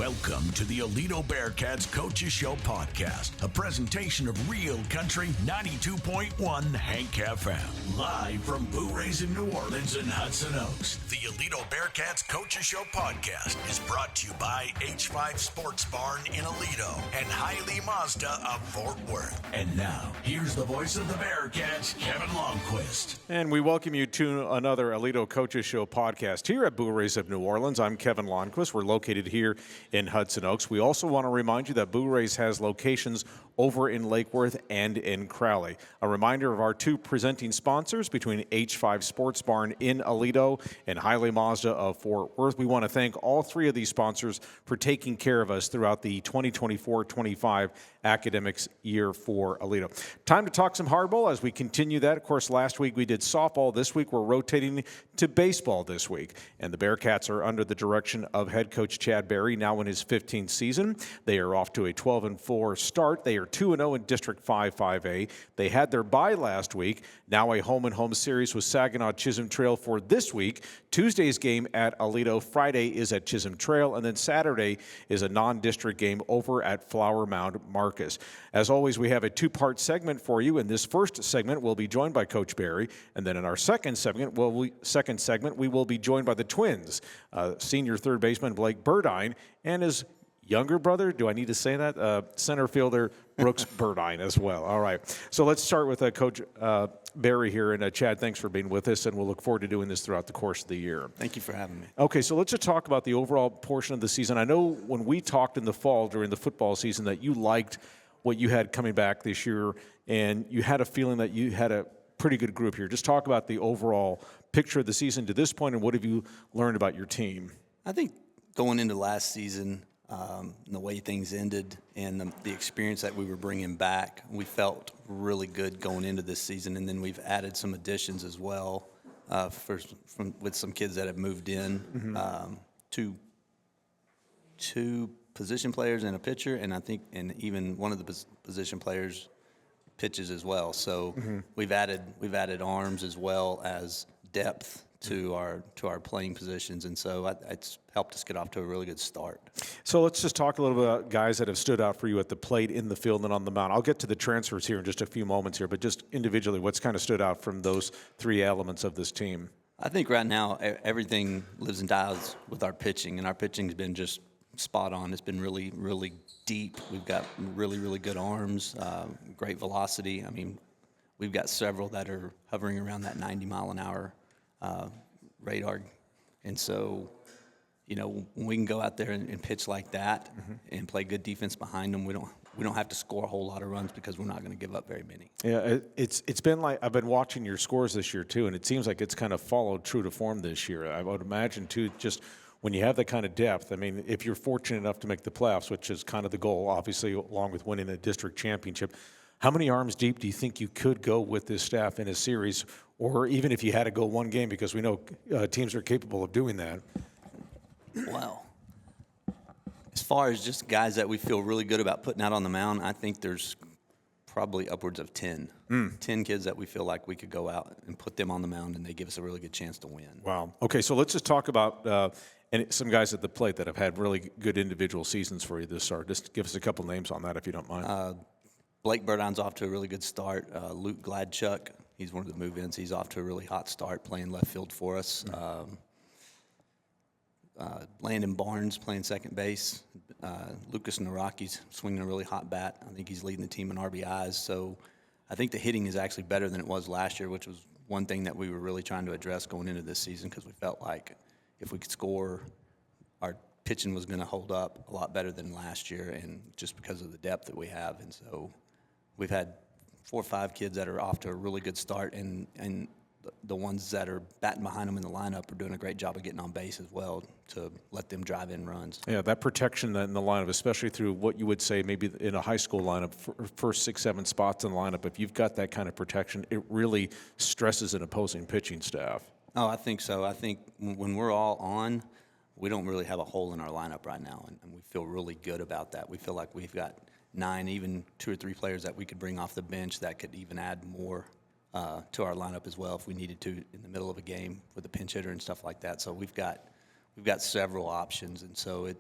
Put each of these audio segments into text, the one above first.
Welcome to the Aledo Bearcats Coaches Show podcast, a presentation of Real Country 92.1 Hank FM. Live from Boo Rays in New Orleans and Hudson Oaks, the Aledo Bearcats Coaches Show podcast is brought to you by H5 Sports Barn in Aledo and Hiley Mazda of Fort Worth. And now, here's the voice of the Bearcats, Kevin Lonnquist. And we welcome you to another Aledo Coaches Show podcast here at Boo Rays of New Orleans. I'm Kevin Lonnquist. We're located here in Hudson Oaks. We also want to remind you that Boo Rays has locations over in Lake Worth and in Crowley. A reminder of our two presenting sponsors between H5 Sports Barn in Aledo and Hiley Mazda of Fort Worth. We want to thank all three of these sponsors for taking care of us throughout the 2024-25 academics year for Aledo. Time to talk some hardball as we continue that. Of course, last week we did softball. This week we're rotating to baseball this week. And the Bearcats are under the direction of head coach Chad Berry, now in his 15th season. They are off to a 12-4 start. They are 2-0 in District 5-5A. They had their bye last week. Now a home-and-home series with Saginaw Chisholm Trail for this week. Tuesday's game at Aledo. Friday is at Chisholm Trail. And then Saturday is a non-district game over at Flower Mound Marcus. As always, we have a two-part segment for you. In this first segment, we'll be joined by Coach Berry. And then in our second segment, we will be joined by the Twins, senior third baseman Blake Burdine and his younger brother, do I need to say that? Center fielder Brooks Burdine as well. All right. So let's start with Coach Berry here. And Chad, thanks for being with us, and we'll look forward to doing this throughout the course of the year. Thank you for having me. Okay, so let's just talk about the overall portion of the season. I know when we talked in the fall during the football season that you liked what you had coming back this year, and you had a feeling that you had a pretty good group here. Just talk about the overall picture of the season to this point, and what have you learned about your team? I think going into last season, the way things ended and the experience that we were bringing back, we felt really good going into this season. And then we've added some additions as well with some kids that have moved in, two position players and a pitcher, and I think even one of the position players pitches as well. So we've added arms as well as depth to our playing positions, and so it's helped us get off to a really good start. So let's just talk a little bit about guys that have stood out for you at the plate, in the field, and on the mound. I'll get to the transfers here in just a few moments here, but just individually, what's kind of stood out from those three elements of this team? I think right now everything lives and dies with our pitching, and our pitching has been just spot on. It's been really, really deep. We've got really, really good arms, great velocity. I mean, we've got several that are hovering around that 90-mile-an-hour radar. And so, you know, when we can go out there and pitch like that and play good defense behind them, we don't have to score a whole lot of runs because we're not going to give up very many. Yeah, it's been like, I've been watching your scores this year too, and it seems like it's kind of followed true to form this year. I would imagine too, just when you have that kind of depth, I mean, if you're fortunate enough to make the playoffs, which is kind of the goal, obviously, along with winning a district championship, how many arms deep do you think you could go with this staff in a series, or even if you had to go one game, because we know teams are capable of doing that? Well, as far as just guys that we feel really good about putting out on the mound, I think there's probably upwards of 10 kids that we feel like we could go out and put them on the mound, and they give us a really good chance to win. Wow. Okay, so let's just talk about some guys at the plate that have had really good individual seasons for you this start. Just give us a couple names on that if you don't mind. Blake Burdine's off to a really good start. Luke Gladchuck, he's one of the move-ins. He's off to a really hot start playing left field for us. Landon Barnes playing second base. Lucas Naraki's swinging a really hot bat. I think he's leading the team in RBIs. So I think the hitting is actually better than it was last year, which was one thing that we were really trying to address going into this season, because we felt like if we could score, our pitching was going to hold up a lot better than last year, and just because of the depth that we have. And so we've had 4 or 5 kids that are off to a really good start, and the ones that are batting behind them in the lineup are doing a great job of getting on base as well to let them drive in runs. Yeah, that protection in the lineup, especially through what you would say maybe in a high school lineup, first 6, 7 spots in the lineup, if you've got that kind of protection, it really stresses an opposing pitching staff. Oh, I think so. I think when we're all on, we don't really have a hole in our lineup right now, and we feel really good about that. We feel like we've got 9, even 2 or 3 players that we could bring off the bench that could even add more to our lineup as well if we needed to in the middle of a game with a pinch hitter and stuff like that. So we've got several options, and so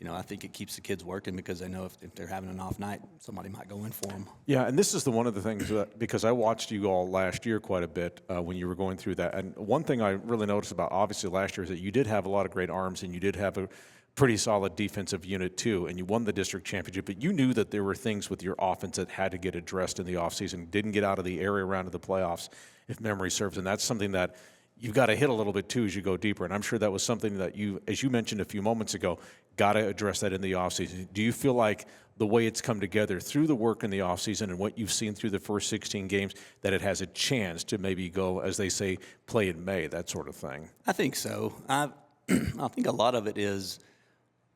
I think it keeps the kids working because they know if they're having an off night, somebody might go in for them. Yeah, and this is one of the things because I watched you all last year quite a bit when you were going through that. And one thing I really noticed about obviously last year is that you did have a lot of great arms and you did have a pretty solid defensive unit too, and you won the district championship, but you knew that there were things with your offense that had to get addressed in the offseason. Didn't get out of the area round of the playoffs, if memory serves, and that's something that you've got to hit a little bit too as you go deeper. And I'm sure that was something that you, as you mentioned a few moments ago, got to address that in the offseason. Do you feel like the way it's come together through the work in the offseason and what you've seen through the first 16 games, that it has a chance to maybe go, as they say, play in May, that sort of thing? I think so. I think a lot of it is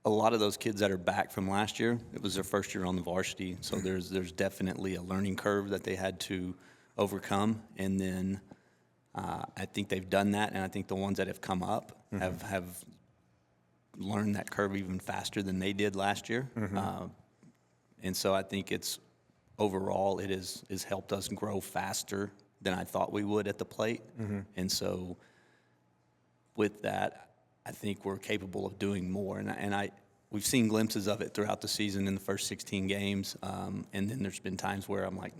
a lot of those kids that are back from last year, it was their first year on the varsity, so there's definitely a learning curve that they had to overcome, and then I think they've done that, and I think the ones that have come up have learned that curve even faster than they did last year. And so I think it's overall it has helped us grow faster than I thought we would at the plate. And so with that, I think we're capable of doing more. And we've seen glimpses of it throughout the season in the first 16 games. And then there's been times where I'm like,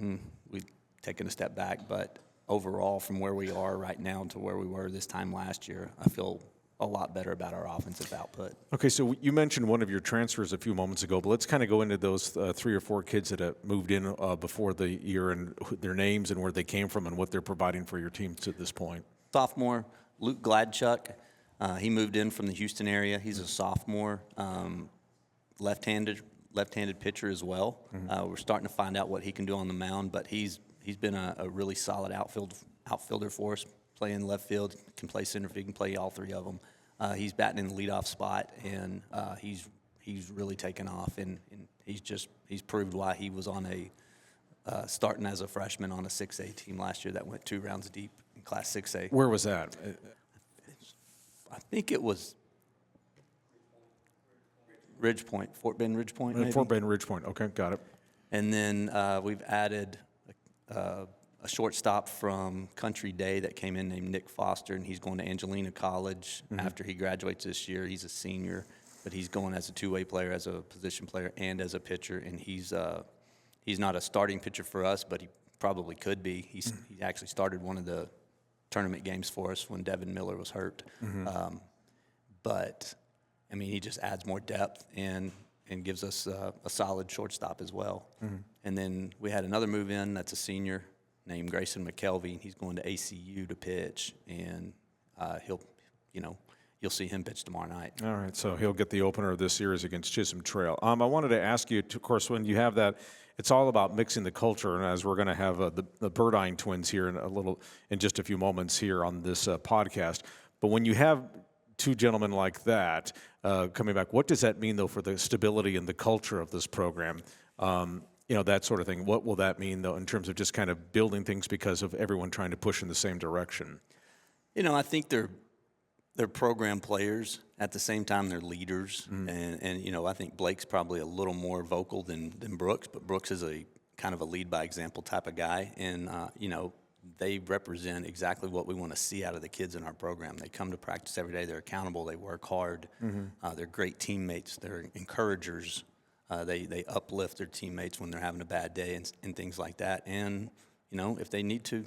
we've taken a step back, but overall, from where we are right now to where we were this time last year, I feel a lot better about our offensive output. Okay, so you mentioned one of your transfers a few moments ago, but let's kind of go into those 3 or 4 kids that have moved in before the year and their names and where they came from and what they're providing for your teams at this point. Sophomore, Luke Gladchuk. He moved in from the Houston area. He's a sophomore, left-handed pitcher as well. We're starting to find out what he can do on the mound, but he's been a really solid outfielder for us, playing left field, can play center field, can play all 3 of them. He's batting in the leadoff spot, and he's really taken off, and he's proved why he was on starting as a freshman on a 6A team last year that went 2 rounds deep in Class 6A. Where was that? I think it was Ridgepoint, Fort Bend Ridgepoint, maybe? Fort Bend Ridgepoint, okay, got it. And then we've added a shortstop from Country Day that came in named Nick Foster, and he's going to Angelina College after he graduates this year. He's a senior, but he's going as a 2-way player, as a position player, and as a pitcher. And he's not a starting pitcher for us, but he probably could be. He actually started one of the tournament games for us when Devin Miller was hurt. But, I mean, he just adds more depth and gives us a solid shortstop as well. And then we had another move in that's a senior named Grayson McKelvey, and he's going to ACU to pitch, and you'll see him pitch tomorrow night. All right, so he'll get the opener of this series against Chisholm Trail. I wanted to ask you, of course, when you have that, it's all about mixing the culture, and as we're going to have the Burdine twins here in just a few moments here on this podcast. But when you have 2 gentlemen like that coming back, what does that mean, though, for the stability and the culture of this program? That sort of thing. What will that mean, though, in terms of just kind of building things because of everyone trying to push in the same direction? I think they're program players. At the same time, they're leaders. And I think Blake's probably a little more vocal than Brooks, but Brooks is a kind of a lead-by-example type of guy. And, they represent exactly what we want to see out of the kids in our program. They come to practice every day. They're accountable. They work hard. They're great teammates. They're encouragers. They uplift their teammates when they're having a bad day and things like that. And, if they need to,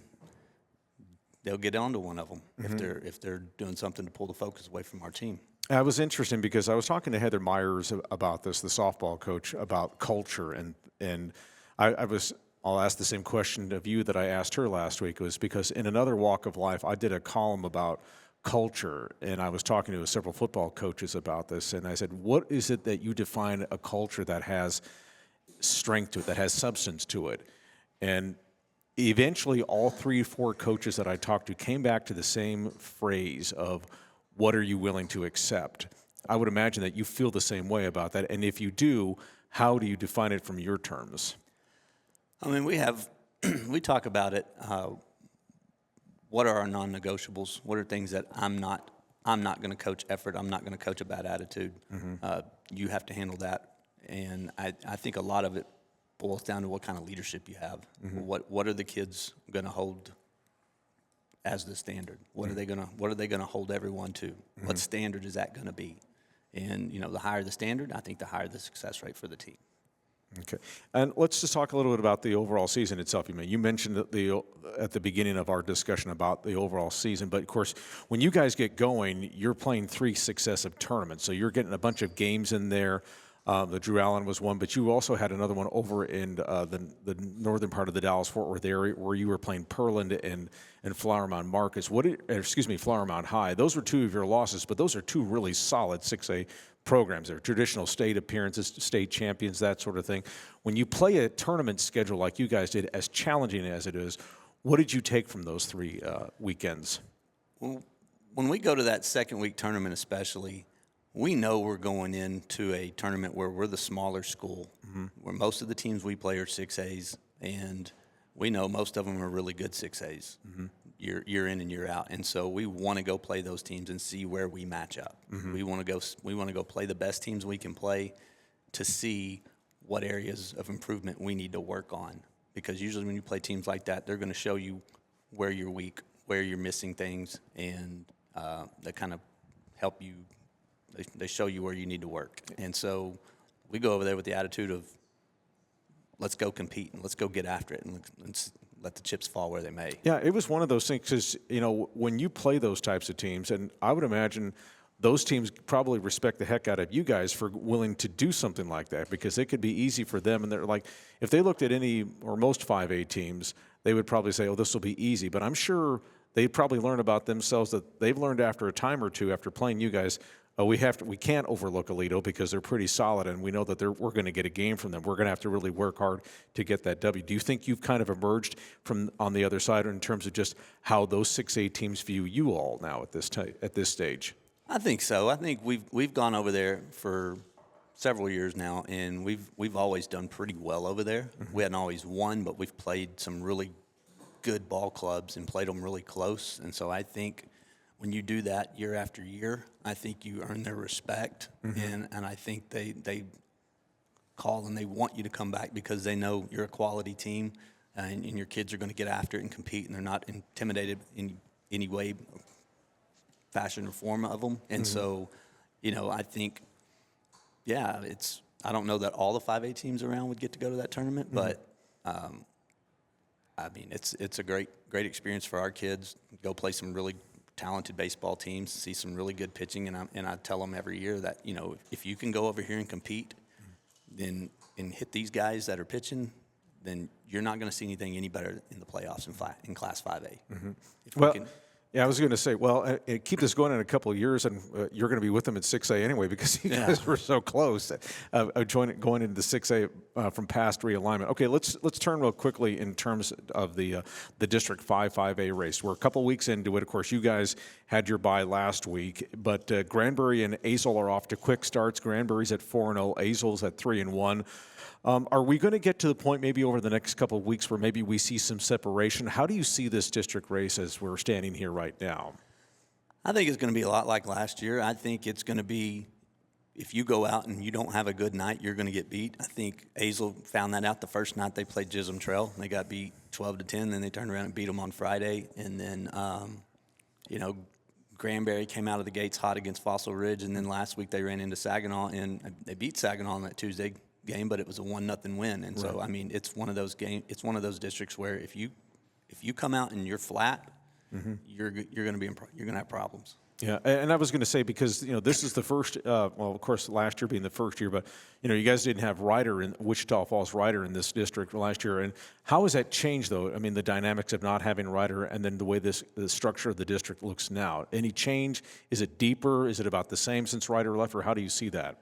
they'll get onto one of them if they're doing something to pull the focus away from our team. It was interesting because I was talking to Heather Myers about this, the softball coach, about culture, and I'll ask the same question of you that I asked her last week. It was because in another walk of life, I did a column about culture, and I was talking to several football coaches about this, and I said, what is it that you define a culture that has strength to it, that has substance to it? And eventually all 3 or 4 coaches that I talked to came back to the same phrase of, what are you willing to accept? I would imagine that you feel the same way about that, and if you do, how do you define it from your terms? I mean, we talk about it. What are our non-negotiables? What are things that I'm not going to coach effort? I'm not going to coach a bad attitude. You have to handle that, and I think a lot of it boils down to what kind of leadership you have. What are the kids going to hold as the standard? What are they going to hold everyone to? What standard is that going to be? And, the higher the standard, I think the higher the success rate for the team. Okay. And let's just talk a little bit about the overall season itself. You mentioned at the beginning of our discussion about the overall season, but of course, when you guys get going, you're playing 3 successive tournaments. So you're getting a bunch of games in there. The Drew Allen was one, but you also had another one over in the northern part of the Dallas-Fort Worth area where you were playing Pearland and Flower Mound Marcus. Flower Mound High. Those were 2 of your losses, but those are 2 really solid 6A programs. They're traditional state appearances, state champions, that sort of thing. When you play a tournament schedule like you guys did, as challenging as it is, what did you take from those 3 weekends? Well, when we go to that second week tournament especially, we know we're going into a tournament where we're the smaller school, where most of the teams we play are 6As, and we know most of them are really good 6As, year in and year out. And so we want to go play those teams and see where we match up. We want to go play the best teams we can play to see what areas of improvement we need to work on. Because usually when you play teams like that, they're going to show you where you're weak, where you're missing things, and they kind of help you. They show you where you need to work. And so we go over there with the attitude of, let's go compete and let's go get after it and let the chips fall where they may. Yeah, it was one of those things because, when you play those types of teams, and I would imagine those teams probably respect the heck out of you guys for willing to do something like that, because it could be easy for them. And they're like, if they looked at any or most 5A teams, they would probably say, oh, this will be easy. But I'm sure they probably learn about themselves that they've learned after a time or two after playing you guys, we can't overlook Aledo because they're pretty solid, and we know that we're going to get a game from them. We're going to have to really work hard to get that W. Do you think you've kind of emerged from on the other side in terms of just how those 6A teams view you all now at this stage? I think so. I think we've gone over there for several years now, and we've always done pretty well over there. We hadn't always won, but we've played some really good ball clubs and played them really close. And so I think when you do that year after year, I think you earn their respect, and I think they call and they want you to come back because they know you're a quality team, and your kids are going to get after it and compete, and they're not intimidated in any way, fashion, or form of them. And so, I think, I don't know that all the 5A teams around would get to go to that tournament, but it's a great experience for our kids. Go play some really talented baseball teams, see some really good pitching, and I tell them every year that, if you can go over here and compete, then and hit these guys that are pitching, then you're not going to see anything any better in the playoffs in Class 5A. I was going to say, keep this going in a couple of years, and you're going to be with them at 6A anyway because you guys were so close going into the 6A from past realignment. Okay, let's turn real quickly in terms of the District 5A race. We're a couple weeks into it. Of course, you guys had your bye last week, but Granbury and Azle are off to quick starts. Granbury's at 4-0, Azle's at 3-1. Are we going to get to the point maybe over the next couple of weeks where maybe we see some separation? How do you see this district race as we're standing here right now? I think it's going to be a lot like last year. I think it's going to be, if you go out and you don't have a good night, you're going to get beat. I think Azle found that out the first night they played Chisholm Trail. They got beat 12-10. Then they turned around and beat them on Friday. And then, Granbury came out of the gates hot against Fossil Ridge. And then last week they ran into Saginaw, and they beat Saginaw on that Tuesday game, but it was a 1-0 win. And so, it's one of those it's one of those districts where if you come out and you're flat, you're going to have problems. Yeah, and I was going to say, because this is the first. Of course, last year being the first year, but you guys didn't have Wichita Falls Ryder in this district last year. And how has that changed, though? I mean, the dynamics of not having Ryder, and then the way the structure of the district looks now. Any change? Is it deeper? Is it about the same since Ryder left, or how do you see that?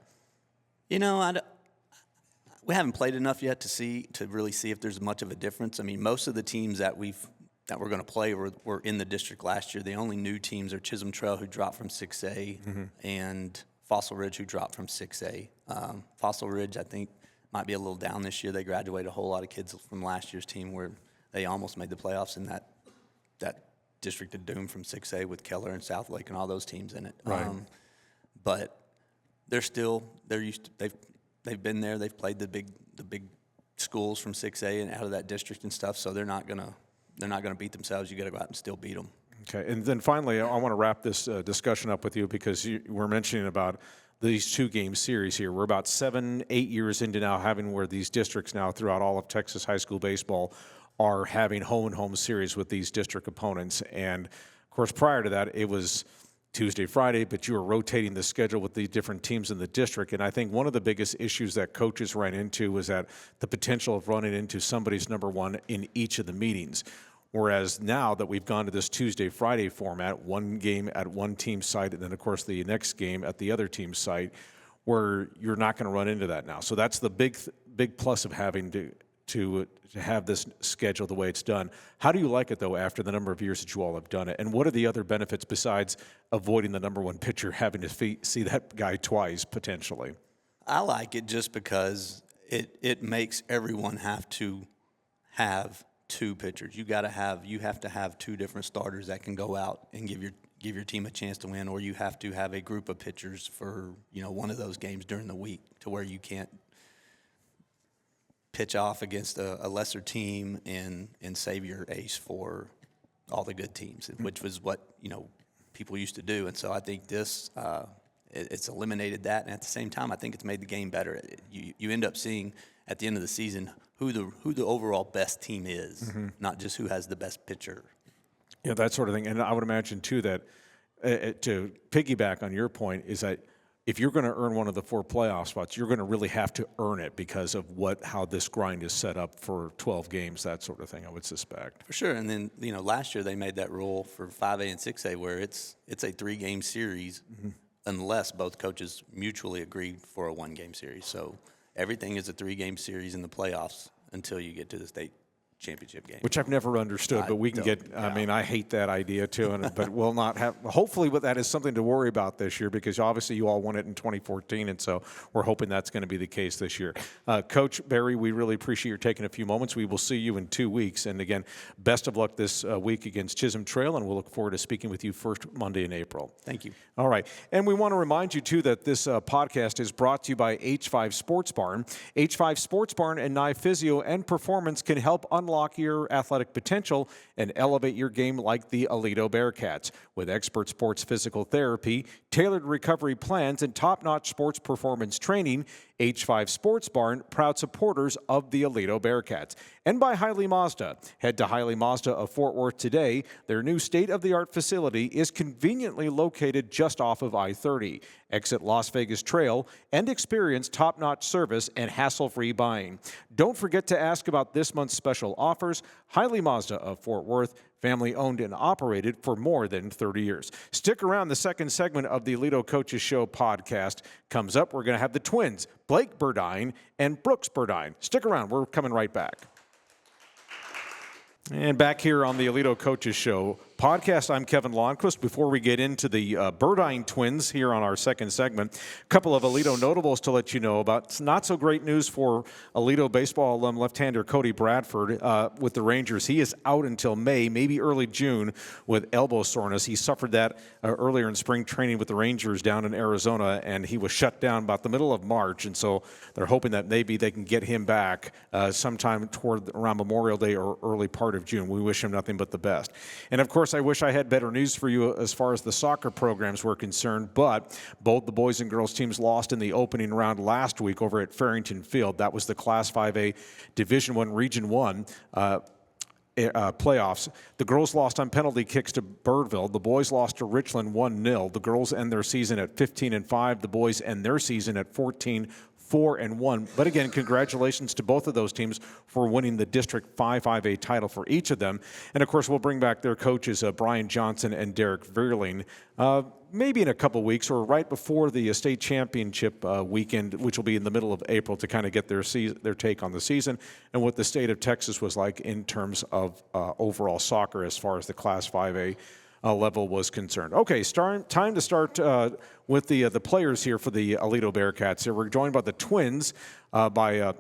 We haven't played enough yet to really see if there's much of a difference. I mean, most of the teams that we're going to play were in the district last year. The only new teams are Chisholm Trail, who dropped from 6A, and Fossil Ridge, who dropped from 6A. Fossil Ridge, I think, might be a little down this year. They graduated a whole lot of kids from last year's team where they almost made the playoffs in that district of doom from 6A with Keller and Southlake and all those teams in it. Right. But they've been there. They've played the big schools from 6A and out of that district and stuff. So they're not gonna beat themselves. You got to go out and still beat them. Okay, and then finally, I want to wrap this discussion up with you because you were mentioning about these 2-game series here. We're about 7-8 years into now having where these districts now throughout all of Texas high school baseball are having home-and-home series with these district opponents. And, of course, prior to that, it was Tuesday, Friday, but you were rotating the schedule with the different teams in the district. And I think one of the biggest issues that coaches ran into was that the potential of running into somebody's number one in each of the meetings. Whereas now that we've gone to this Tuesday, Friday format, one game at one team site, and then, of course, the next game at the other team's site, where you're not going to run into that now. So that's the big plus of having to have this schedule the way it's done. How do you like it, though, after the number of years that you all have done it? And what are the other benefits besides avoiding the number one pitcher having to see that guy twice, potentially? I like it just because it makes everyone have to have two pitchers. You have to have two different starters that can go out and give your team a chance to win, or you have to have a group of pitchers for one of those games during the week, to where you can't pitch off against a lesser team and save your ace for all the good teams, which was what people used to do. And so I think this it's eliminated that, and at the same time I think it's made the game better. You end up seeing at the end of the season who the overall best team is, not just who has the best pitcher. Yeah, that sort of thing. And I would imagine too that to piggyback on your point is that if you're going to earn one of the 4 playoff spots, you're going to really have to earn it because of how this grind is set up for 12 games, that sort of thing, I would suspect. For sure. And then, last year they made that rule for 5A and 6A where it's a 3-game series unless both coaches mutually agreed for a 1-game series. So everything is a 3-game series in the playoffs until you get to the state championship game. Which I've never understood, but we can get, I mean, I hate that idea too, but we'll not have, hopefully that is something to worry about this year, because obviously you all won it in 2014, and so we're hoping that's going to be the case this year. Coach Barry, we really appreciate your taking a few moments. We will see you in 2 weeks, and again, best of luck this week against Chisholm Trail, and we'll look forward to speaking with you first Monday in April. Thank you. All right, and we want to remind you too that this podcast is brought to you by H5 Sports Barn. H5 Sports Barn and Nye Physio and Performance can help unlock your athletic potential and elevate your game like the Aledo Bearcats. With expert sports physical therapy, tailored recovery plans, and top-notch sports performance training, H5 Sports Barn, proud supporters of the Aledo Bearcats. And by Hiley Mazda. Head to Hiley Mazda of Fort Worth today. Their new state-of-the-art facility is conveniently located just off of I-30. Exit Las Vegas Trail and experience top-notch service and hassle-free buying. Don't forget to ask about this month's special offers. Hiley Mazda of Fort Worth, family owned and operated for more than 30 years. Stick around. The second segment of the Aledo Coaches Show podcast comes up. We're going to have the twins, Blake Burdine and Brooks Burdine. Stick around. We're coming right back. And back here on the Aledo Coaches Show podcast, I'm Kevin Lonnquist. Before we get into the Burdine twins here on our second segment, a couple of Aledo notables to let you know about. It's not so great news for Aledo baseball alum left-hander Cody Bradford with the Rangers. He is out until May, maybe early June, with elbow soreness. He suffered that earlier in spring training with the Rangers down in Arizona, and he was shut down about the middle of March. And so they're hoping that maybe they can get him back sometime around Memorial Day or early part of June. We wish him nothing but the best. And, of course, I wish I had better news for you as far as the soccer programs were concerned, but both the boys and girls teams lost in the opening round last week over at Farrington Field. That was the Class 5A Division I Region 1 playoffs. The girls lost on penalty kicks to Birdville. The boys lost to Richland 1-0. The girls end their season at 15-5. The boys end their season at 14-4-1. But again, congratulations to both of those teams for winning the District 5A title for each of them. And of course, we'll bring back their coaches, Brian Johnson and Derek Veerling, maybe in a couple weeks or right before the state championship weekend, which will be in the middle of April, to kind of get their take on the season and what the state of Texas was like in terms of overall soccer as far as the Class 5A level was concerned. Okay, time to start with the players here for the Aledo Bearcats. Here we're joined by the twins, by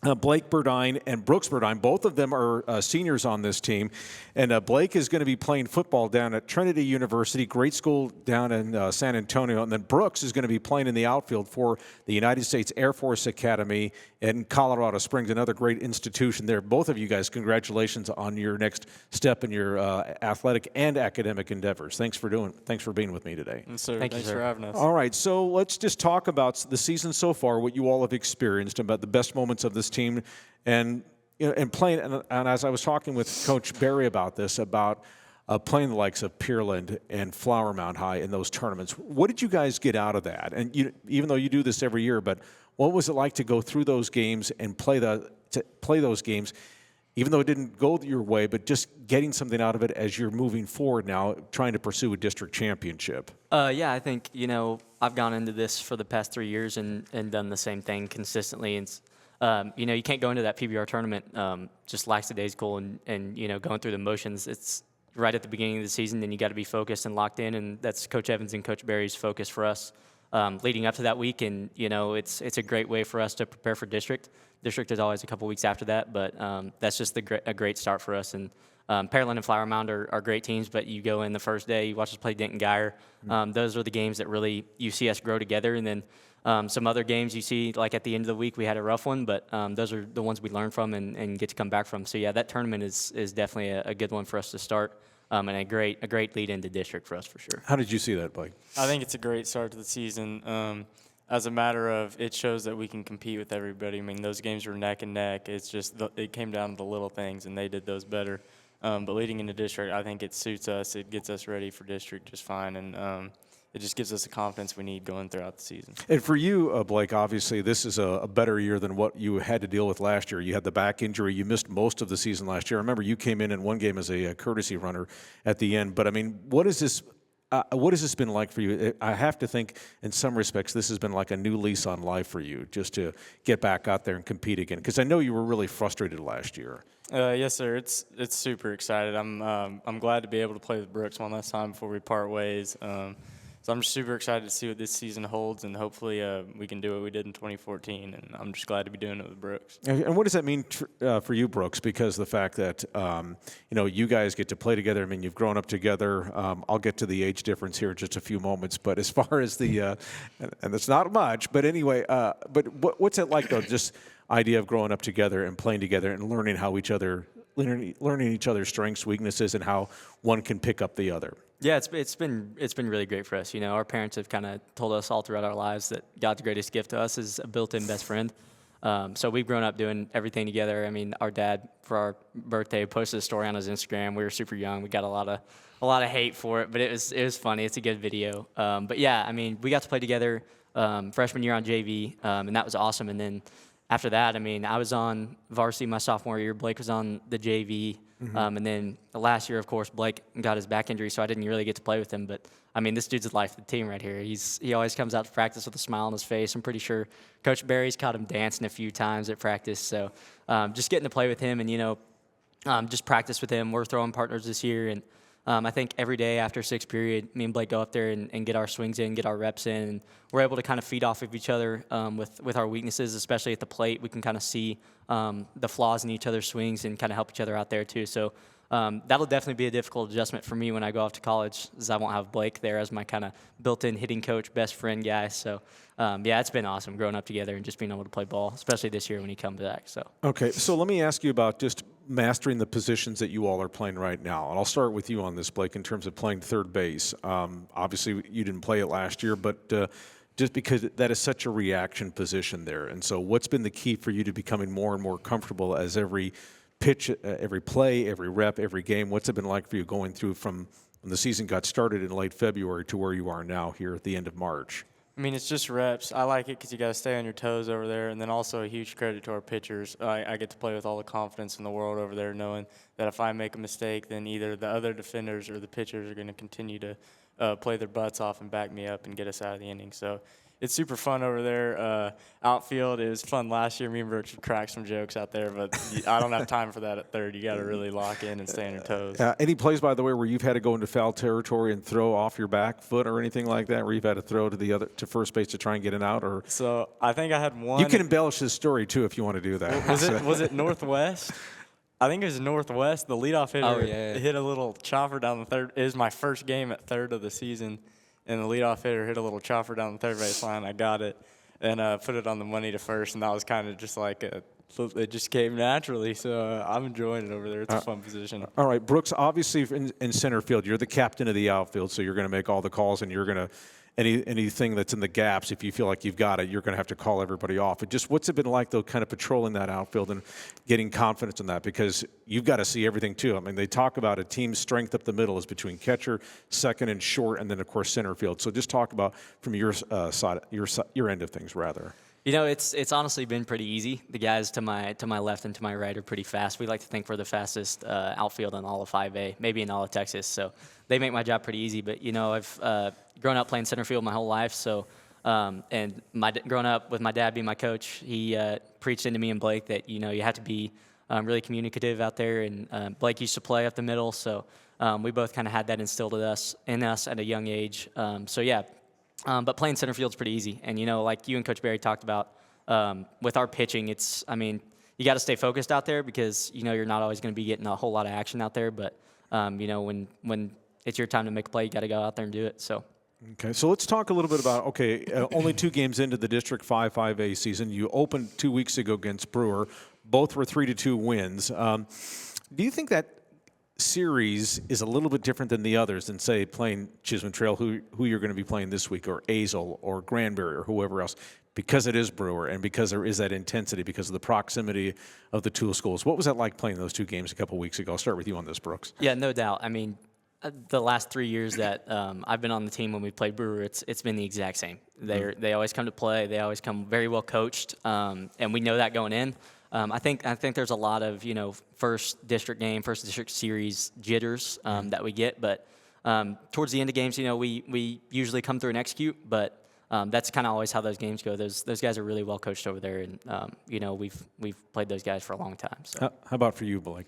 Blake Burdine and Brooks Burdine. Both of them are seniors on this team. And Blake is going to be playing football down at Trinity University, great school down in San Antonio. And then Brooks is going to be playing in the outfield for the United States Air Force Academy in Colorado Springs, another great institution there. Both of you guys, congratulations on your next step in your athletic and academic endeavors. Thanks for being with me today. Yes, sir. Thanks for having us. All right, so let's just talk about the season so far, what you all have experienced, about the best moments of this team, and playing. And as I was talking with Coach Barry about this, about playing the likes of Pearland and Flower Mound High in those tournaments. What did you guys get out of that? And even though you do this every year, but what was it like to go through those games and play those games, even though it didn't go your way, but just getting something out of it as you're moving forward now, trying to pursue a district championship? Yeah, I think, I've gone into this for the past 3 years and done the same thing consistently. And, you can't go into that PBR tournament just lackadaisical and going through the motions. It's right at the beginning of the season, and you got to be focused and locked in, and that's Coach Evans and Coach Barry's focus for us leading up to that week. And, it's a great way for us to prepare for district. District is always a couple weeks after that, but that's just a great start for us. And Pearland and Flower Mound are great teams, but you go in the first day, you watch us play Denton Geyer. Those are the games that really you see us grow together. And then some other games you see, like at the end of the week, we had a rough one, but those are the ones we learn from and get to come back from. So, yeah, that tournament is definitely a good one for us to start. And a great lead into district for us, for sure. How did you see that, Blake? I think it's a great start to the season. As a matter of, it shows that we can compete with everybody. I mean, those games were neck and neck. It's just it came down to the little things, and they did those better. But leading into district, I think it suits us. It gets us ready for district just fine, and it just gives us the confidence we need going throughout the season. And for you, Blake, obviously this is a better year than what you had to deal with last year. You had the back injury. You missed most of the season last year. I remember you came in one game as a courtesy runner at the end. But, I mean, what has this been like for you? I have to think in some respects this has been like a new lease on life for you, just to get back out there and compete again. Because I know you were really frustrated last year. Yes, sir. It's super excited. I'm glad to be able to play with Brooks one last time before we part ways. So I'm just super excited to see what this season holds, and hopefully we can do what we did in 2014, and I'm just glad to be doing it with Brooks. And what does that mean for you, Brooks? Because the fact that, you guys get to play together, I mean, you've grown up together. I'll get to the age difference here in just a few moments, but as far as and it's not much, but anyway, but what's it like, though, just idea of growing up together and playing together and learning learning each other's strengths, weaknesses, and how one can pick up the other? Yeah, it's been really great for us. Our parents have kind of told us all throughout our lives that God's greatest gift to us is a built-in best friend. So we've grown up doing everything together. I mean, our dad, for our birthday, posted a story on his Instagram. We were super young. We got a lot of hate for it, but it was funny. It's a good video. But yeah, I mean, we got to play together freshman year on JV, and that was awesome. And then after that, I mean, I was on varsity my sophomore year. Blake was on the JV. And then last year, of course, Blake got his back injury, so I didn't really get to play with him. But, I mean, this dude's the life of the team right here. He always comes out to practice with a smile on his face. I'm pretty sure Coach Barry's caught him dancing a few times at practice. So just getting to play with him and, just practice with him. We're throwing partners this year. And I think every day after sixth period, me and Blake go up there and get our swings in, get our reps in. And we're able to kind of feed off of each other with our weaknesses, especially at the plate. We can kind of see the flaws in each other's swings and kind of help each other out there too. So that'll definitely be a difficult adjustment for me when I go off to college, as I won't have Blake there as my kind of built-in hitting coach, best friend guy. So, yeah, it's been awesome growing up together and just being able to play ball, especially this year when he comes back. So. Okay, so let me ask you about just mastering the positions that you all are playing right now. And I'll start with you on this, Blake, in terms of playing third base. Obviously, you didn't play it last year, but just because that is such a reaction position there. And so what's been the key for you to becoming more and more comfortable as every pitch, every play, every rep, every game? What's it been like for you going through from when the season got started in late February to where you are now here at the end of March? I mean, it's just reps. I like it because you got to stay on your toes over there, and then also a huge credit to our pitchers. I get to play with all the confidence in the world over there, knowing that if I make a mistake, then either the other defenders or the pitchers are going to continue to play their butts off and back me up and get us out of the inning. So it's super fun over there. Outfield, it was fun last year. Me and Birch would crack some jokes out there, but I don't have time for that at third. You got to really lock in and stay on your toes. Any plays, by the way, where you've had to go into foul territory and throw off your back foot or anything like that, where you've had to throw to first base to try and get it out? Or So I think I had one. you can embellish this story too if you want to do that. Was it Northwest? I think it was Northwest. The leadoff hitter hit a little chopper down the third. It was my first game at third of the season, and the leadoff hitter hit a little chopper down the third base line. I got it and put it on the money to first, and that was kind of just like it just came naturally. So I'm enjoying it over there. It's a fun position. All right, Brooks, obviously in center field, you're the captain of the outfield, so you're going to make all the calls, and you're going to anything that's in the gaps, if you feel like you've got it, you're going to have to call everybody off. But just what's it been like, though, kind of patrolling that outfield and getting confidence in that? Because you've got to see everything, too. I mean, they talk about a team's strength up the middle is between catcher, second, and short, and then, of course, center field. So just talk about from your side, your end of things, rather. You know, it's honestly been pretty easy. The guys to my left and to my right are pretty fast. We like to think we're the fastest outfield in all of 5A, maybe in all of Texas. So they make my job pretty easy. But, you know, I've grown up playing center field my whole life. So, and growing up with my dad being my coach, he preached into me and Blake that, you know, you have to be really communicative out there. And Blake used to play up the middle. So we both kind of had that instilled in us at a young age. So, yeah. But playing center field is pretty easy. And, you know, like you and Coach Barry talked about, with our pitching, you got to stay focused out there because, you know, you're not always going to be getting a whole lot of action out there. But, you know, when it's your time to make a play, you got to go out there and do it. So. Okay, so let's talk a little bit about, only 2 games into the District 5A season. You opened 2 weeks ago against Brewer. Both were 3-2 wins. Do you think that series is a little bit different than the others than, say, playing Chisholm Trail, who you're going to be playing this week, or Azle or Granbury or whoever else, because it is Brewer and because there is that intensity because of the proximity of the 2 schools? What was that like playing those 2 games a couple weeks ago? I'll start with you on this, Brooks. Yeah, no doubt. I mean, the last 3 years that I've been on the team when we played Brewer, it's been the exact same. They always come to play. They always come very well coached, and we know that going in. I think there's a lot of, you know, first district series jitters that we get, but towards the end of games, you know, we usually come through and execute, but that's kind of always how those games go. Those guys are really well coached over there, and you know, we've played those guys for a long time. So. How about for you, Blake?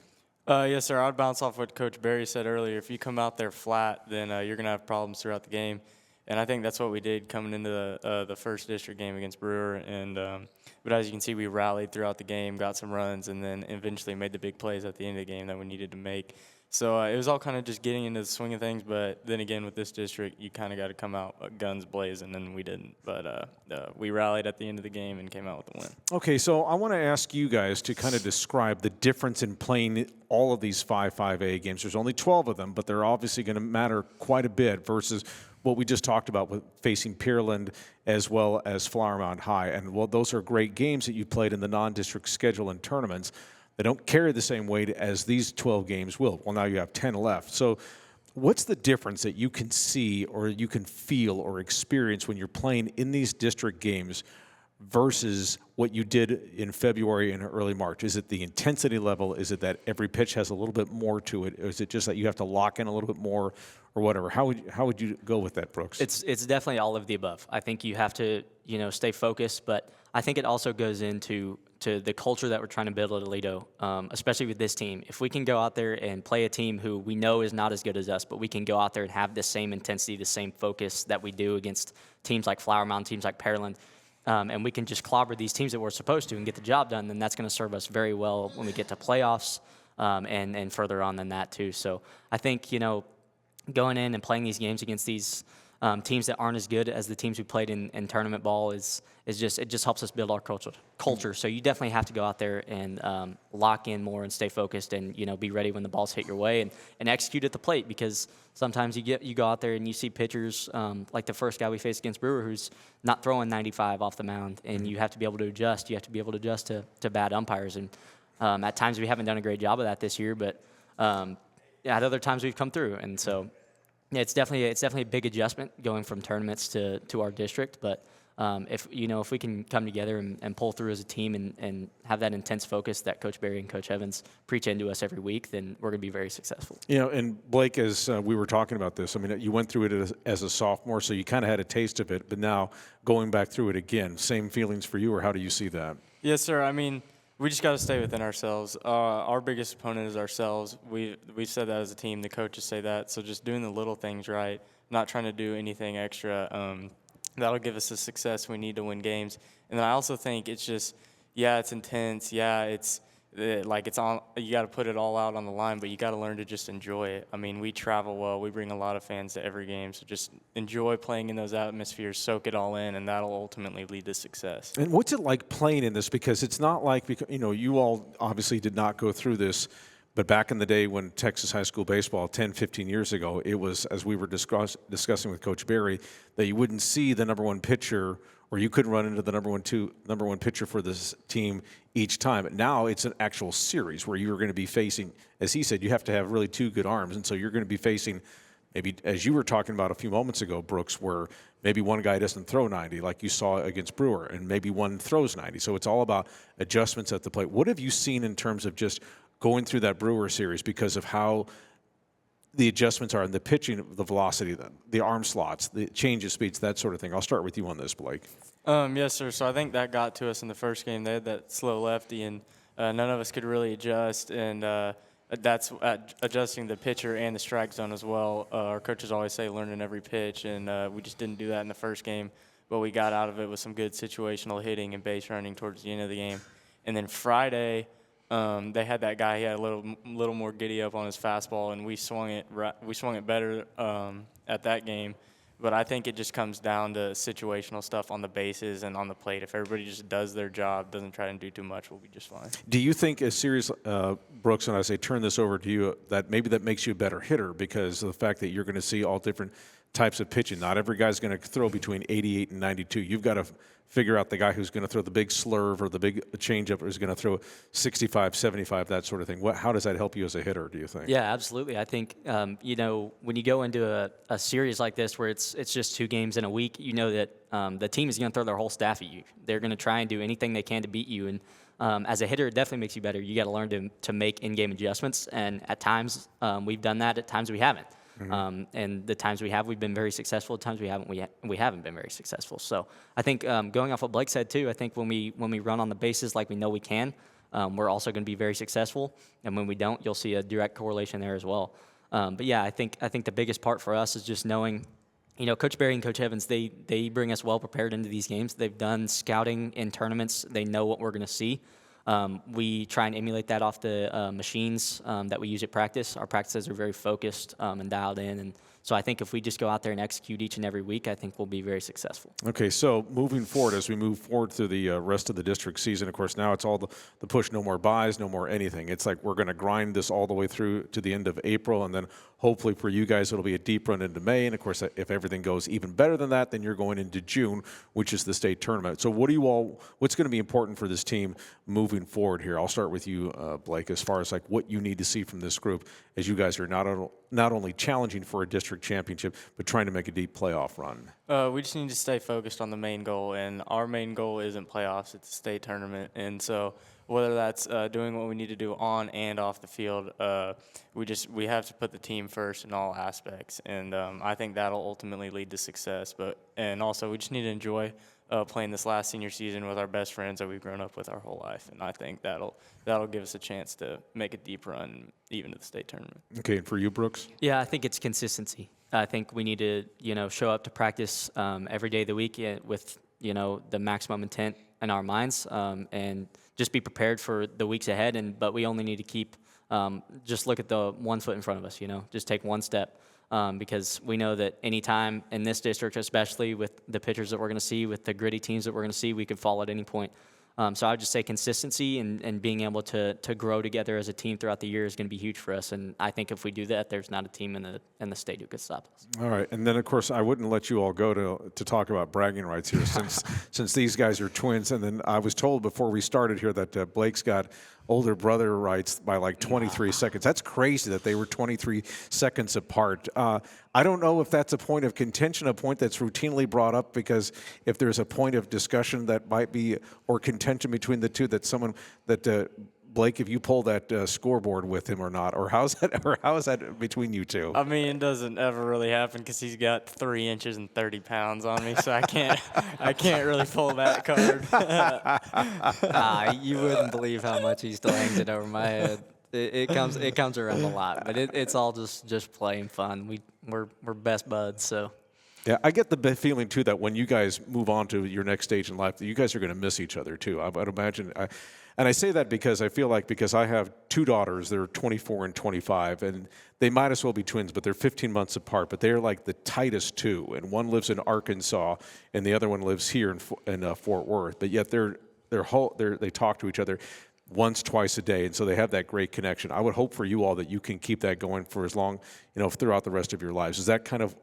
Yes, sir. I'd bounce off what Coach Barry said earlier. If you come out there flat, then you're going to have problems throughout the game. And I think that's what we did coming into the first district game against Brewer. And but as you can see, we rallied throughout the game, got some runs, and then eventually made the big plays at the end of the game that we needed to make. So it was all kind of just getting into the swing of things. But then again, with this district, you kind of got to come out guns blazing, and we didn't. But we rallied at the end of the game and came out with the win. Okay, so I want to ask you guys to kind of describe the difference in playing all of these 5A games. There's only 12 of them, but they're obviously going to matter quite a bit versus what we just talked about with facing Pearland as well as Flower Mound High. And while those are great games that you played in the non-district schedule and tournaments, they don't carry the same weight as these 12 games will. Well, now you have 10 left. So what's the difference that you can see or you can feel or experience when you're playing in these district games versus what you did in February and early March? Is it the intensity level? Is it that every pitch has a little bit more to it? Or is it just that you have to lock in a little bit more or whatever? How would you go with that, Brooks? It's definitely all of the above. I think you have to, you know, stay focused, but I think it also goes into the culture that we're trying to build at Aledo, especially with this team. If we can go out there and play a team who we know is not as good as us, but we can go out there and have the same intensity, the same focus that we do against teams like Flower Mound, teams like Pearland, and we can just clobber these teams that we're supposed to and get the job done, then that's going to serve us very well when we get to playoffs and further on than that too. So I think, you know, going in and playing these games against these teams that aren't as good as the teams we played in tournament ball is just helps us build our culture. So you definitely have to go out there and lock in more and stay focused and, you know, be ready when the balls hit your way and execute at the plate, because sometimes you go out there and you see pitchers like the first guy we faced against Brewer who's not throwing 95 off the mound, and you have to be able to adjust. You have to be able to adjust to bad umpires, and at times we haven't done a great job of that this year, but at other times we've come through, and so. Yeah, it's definitely a big adjustment going from tournaments to our district, but if we can come together and pull through as a team and have that intense focus that Coach Barry and Coach Evans preach into us every week, then we're going to be very successful. And Blake, as we were talking about this, I mean, you went through it as a sophomore, so you kind of had a taste of it, but now going back through it again, same feelings for you, or how do you see that? Yes, sir. I mean, we just got to stay within ourselves. Our biggest opponent is ourselves. We've said that as a team. The coaches say that. So just doing the little things right, not trying to do anything extra, that'll give us the success we need to win games. And then I also think it's just, it's intense. It's on. You got to put it all out on the line, but you got to learn to just enjoy it. I mean, we travel well. We bring a lot of fans to every game, so just enjoy playing in those atmospheres, soak it all in, and that'll ultimately lead to success. And what's it like playing in this? Because it's not like, you all obviously did not go through this, but back in the day when Texas high school baseball, 10, 15 years ago, it was, as we were discussing with Coach Barry, that you wouldn't see the number one pitcher, or you couldn't run into the number one pitcher for this team each time. But now it's an actual series where you're going to be facing, as he said, you have to have really two good arms. And so you're going to be facing, maybe as you were talking about a few moments ago, Brooks, where maybe one guy doesn't throw 90 like you saw against Brewer, and maybe one throws 90. So it's all about adjustments at the plate. What have you seen in terms of just going through that Brewer series because of how the adjustments are in the pitching, the velocity, the arm slots, the change of speeds, that sort of thing? I'll start with you on this, Blake. Yes, sir. So I think that got to us in the first game. They had that slow lefty, and none of us could really adjust, and that's adjusting the pitcher and the strike zone as well. Our coaches always say learning every pitch, and we just didn't do that in the first game, but we got out of it with some good situational hitting and base running towards the end of the game. And then Friday, they had that guy. He had a little more giddy up on his fastball, and we swung it better at that game. But I think it just comes down to situational stuff on the bases and on the plate. If everybody just does their job, doesn't try and do too much, we'll be just fine. Do you think, as serious, Brooks, and I say turn this over to you, that maybe that makes you a better hitter because of the fact that you're going to see all different types of pitching? Not every guy's going to throw between 88 and 92. You've got to figure out the guy who's going to throw the big slurve or the big changeup, or is going to throw 65, 75, that sort of thing. How does that help you as a hitter, do you think? Yeah, absolutely. I think, when you go into a series like this where it's just 2 games in a week, you know that the team is going to throw their whole staff at you. They're going to try and do anything they can to beat you. And as a hitter, it definitely makes you better. You got to learn to make in-game adjustments. And at times, we've done that. At times, we haven't. Mm-hmm. And the times we have, we've been very successful. At times we haven't. We haven't been very successful. So I think going off what Blake said too, I think when we run on the bases like we know we can, we're also going to be very successful. And when we don't, you'll see a direct correlation there as well. But yeah, I think the biggest part for us is just knowing, Coach Barry and Coach Evans, they bring us well prepared into these games. They've done scouting in tournaments. They know what we're going to see. We try and emulate that off the machines that we use at practice. Our practices are very focused and dialed in. And so I think if we just go out there and execute each and every week, I think we'll be very successful. Okay, so moving forward, as we move forward through the rest of the district season, of course, now it's all the push, no more buys, no more anything. It's like we're going to grind this all the way through to the end of April, and then hopefully for you guys it'll be a deep run into May. And, of course, if everything goes even better than that, then you're going into June, which is the state tournament. So what's going to be important for this team moving forward here? I'll start with you, Blake, as far as like what you need to see from this group as you guys are not only challenging for a district championship, but trying to make a deep playoff run. We just need to stay focused on the main goal, and our main goal isn't playoffs, it's a state tournament. And so whether that's doing what we need to do on and off the field, we have to put the team first in all aspects, and I think that'll ultimately lead to success. And also we just need to enjoy playing this last senior season with our best friends that we've grown up with our whole life, and I think that'll give us a chance to make a deep run even to the state tournament. Okay, and for you, Brooks? Yeah, I think it's consistency. I think we need to show up to practice every day of the week with the maximum intent in our minds, and just be prepared for the weeks ahead. But we only need to keep just look at the 1 foot in front of us. Just take one step. Because we know that any time in this district, especially with the pitchers that we're going to see, with the gritty teams that we're going to see, we could fall at any point. So I would just say consistency and being able to grow together as a team throughout the year is going to be huge for us. And I think if we do that, there's not a team in the state who could stop us. All right, and then of course I wouldn't let you all go to talk about bragging rights here, since these guys are twins. And then I was told before we started here that Blake's got older brother writes by like 23 seconds. That's crazy that they were 23 seconds apart. I don't know if that's a point of contention, a point that's routinely brought up, because if there's a point of discussion that might be, or contention between the two, that Blake, if you pull that scoreboard with him or not, or how is that between you two? I mean, it doesn't ever really happen because he's got 3 inches and 30 pounds on me, so I can't really pull that card. You wouldn't believe how much he still hangs it over my head. It comes around a lot, but it's all just plain fun. We're best buds, so. Yeah, I get the feeling too that when you guys move on to your next stage in life, that you guys are going to miss each other too. I'd imagine. And I say that because I feel like, because I have 2 daughters, they're 24 and 25, and they might as well be twins, but they're 15 months apart. But they're like the tightest two, and one lives in Arkansas, and the other one lives here in Fort Worth. But yet they talk to each other once, twice a day, and so they have that great connection. I would hope for you all that you can keep that going for as long, throughout the rest of your lives. Is that kind of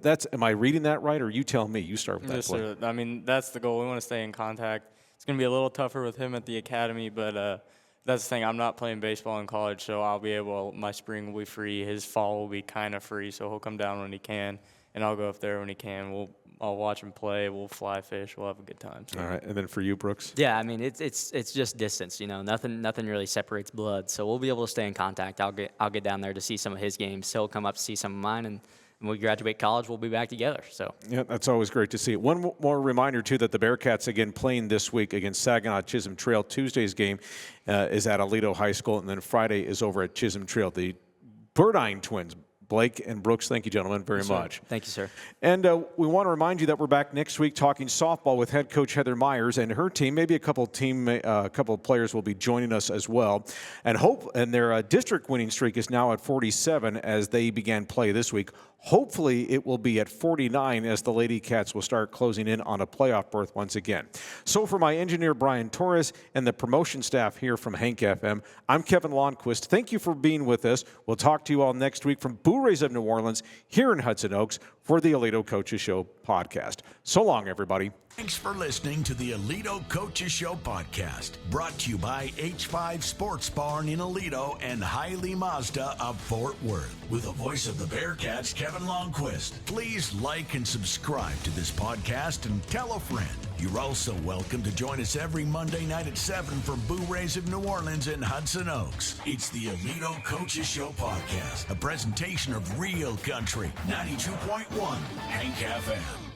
am I reading that right, or you tell me? You start with that. Yes, sir. I mean, that's the goal. We want to stay in contact. It's going to be a little tougher with him at the academy, but that's the thing. I'm not playing baseball in college, so I'll be able. My spring will be free. His fall will be kind of free, so he'll come down when he can, and I'll go up there when he can. I'll watch him play. We'll fly fish. We'll have a good time. So. All right, and then for you, Brooks? Yeah, I mean it's just distance. Nothing really separates blood. So we'll be able to stay in contact. I'll get down there to see some of his games. He'll come up to see some of mine, and when we graduate college, we'll be back together. So yeah, that's always great to see. One more reminder too that the Bearcats again playing this week against Saginaw Chisholm Trail. Tuesday's game is at Aledo High School, and then Friday is over at Chisholm Trail. The Burdine twins. Blake and Brooks, thank you, gentlemen, very much. Thank you, sir. And we want to remind you that we're back next week talking softball with head coach Heather Myers and her team. Maybe a couple of players will be joining us as well. And their district winning streak is now at 47 as they began play this week. Hopefully it will be at 49 as the Lady Cats will start closing in on a playoff berth once again. So for my engineer, Brian Torres, and the promotion staff here from Hank FM, I'm Kevin Lonnquist. Thank you for being with us. We'll talk to you all next week from Boo Rays of New Orleans here in Hudson Oaks for the Aledo Coaches Show podcast. So long, everybody. Thanks for listening to the Aledo Coaches Show podcast, brought to you by H5 Sports Barn in Aledo and Hiley Mazda of Fort Worth. With the voice of the Bearcats, Kevin Lonnquist. Please like and subscribe to this podcast and tell a friend. You're also welcome to join us every Monday night at 7 for Boo Rays of New Orleans in Hudson Oaks. It's the Aledo Coaches Show podcast, a presentation of Real Country 92.1 Hank FM.